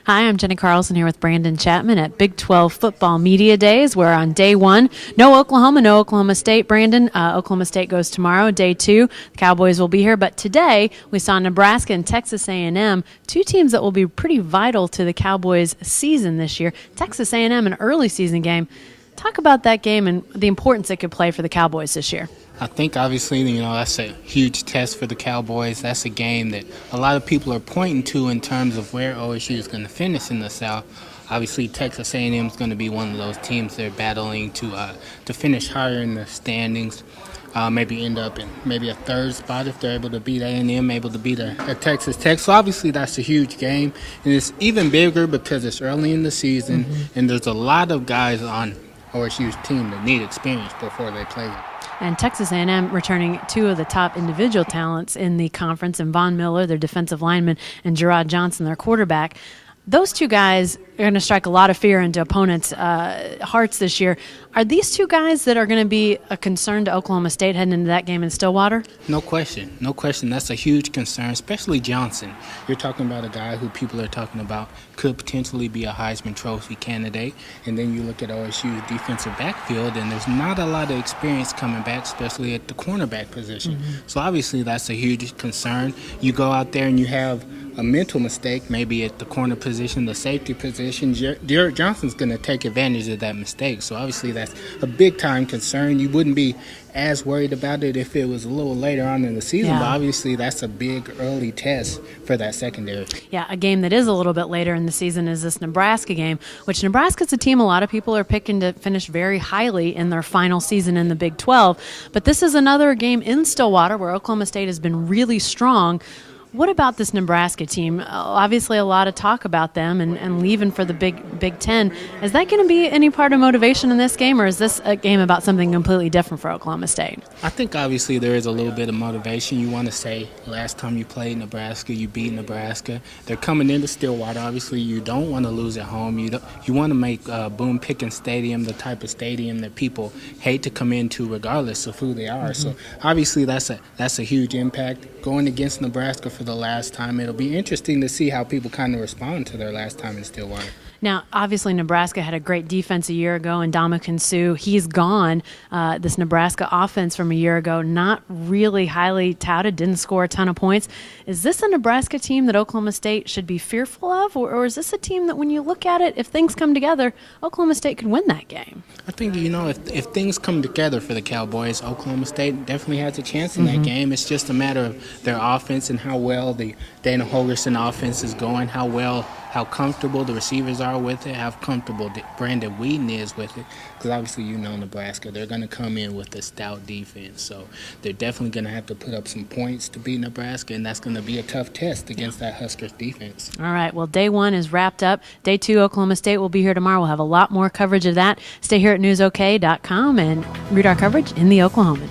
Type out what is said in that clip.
Hi, I'm Jenni Carlson here with Brandon Chatmon at Big 12 Football Media Days. We're on day one. No Oklahoma, no Oklahoma State. Brandon, Oklahoma State goes tomorrow. Day two, the Cowboys will be here. But today, we saw Nebraska and Texas A&M, two teams that will be pretty vital to the Cowboys' season this year. Texas A&M, an early season game. Talk about that game and the importance it could play for the Cowboys this year. I think obviously, that's a huge test for the Cowboys. That's a game that a lot of people are pointing to in terms of where OSU is going to finish in the South. Obviously, Texas A&M is going to be one of those teams they're battling to finish higher in the standings. Maybe end up in maybe a third spot if they're able to beat A&M, able to beat a Texas Tech. So obviously that's a huge game, and it's even bigger because it's early in the season, and there's a lot of guys on OSU's team that need experience before they play them. And Texas A&M returning two of the top individual talents in the conference, and Von Miller, their defensive lineman, and Gerard Johnson, their quarterback. Those two guys are going to strike a lot of fear into opponents' hearts this year. Are these two guys that are going to be a concern to Oklahoma State heading into that game in Stillwater? No question. No question. That's a huge concern, especially Johnson. You're talking about a guy who people are talking about could potentially be a Heisman Trophy candidate. And then you look at OSU's defensive backfield, and there's not a lot of experience coming back, especially at the cornerback position. So obviously that's a huge concern. You go out there and you have a mental mistake, maybe at the corner position, the safety position. Gerard Johnson's going to take advantage of that mistake. So obviously that's a big-time concern. You wouldn't be as worried about it if it was a little later on in the season, but obviously that's a big early test for that secondary. Yeah, a game that is a little bit later in the season is this Nebraska game, which Nebraska's a team a lot of people are picking to finish very highly in their final season in the Big 12. But this is another game in Stillwater where Oklahoma State has been really strong. What about this Nebraska team? Obviously, a lot of talk about them and leaving for the Big Ten. Is that going to be any part of motivation in this game, or is this a game about something completely different for Oklahoma State? I think obviously there is a little bit of motivation. You want to say last time you played Nebraska, you beat Nebraska. They're coming into Stillwater. Obviously, you don't want to lose at home. You want to make Boone Pickens Stadium the type of stadium that people hate to come into regardless of who they are. So obviously that's a huge impact. Going against Nebraska for the last time, it'll be interesting to see how people kind of respond to their last time in Stillwater. Now, obviously, Nebraska had a great defense a year ago, and Ndamukong Suh, he's gone. This Nebraska offense from a year ago, not really highly touted, didn't score a ton of points. Is this a Nebraska team that Oklahoma State should be fearful of, or is this a team that when you look at it, if things come together, Oklahoma State could win that game? I think, if things come together for the Cowboys, Oklahoma State definitely has a chance in that game. It's just a matter of their offense and how well the Dana Holgorsen offense is going, how comfortable the receivers are with it, how comfortable Brandon Whedon is with it. Because obviously, Nebraska, they're going to come in with a stout defense. So they're definitely going to have to put up some points to beat Nebraska, and that's going to be a tough test against that Huskers defense. All right, well, day one is wrapped up. Day two, Oklahoma State will be here tomorrow. We'll have a lot more coverage of that. Stay here at newsok.com and read our coverage in the Oklahoman.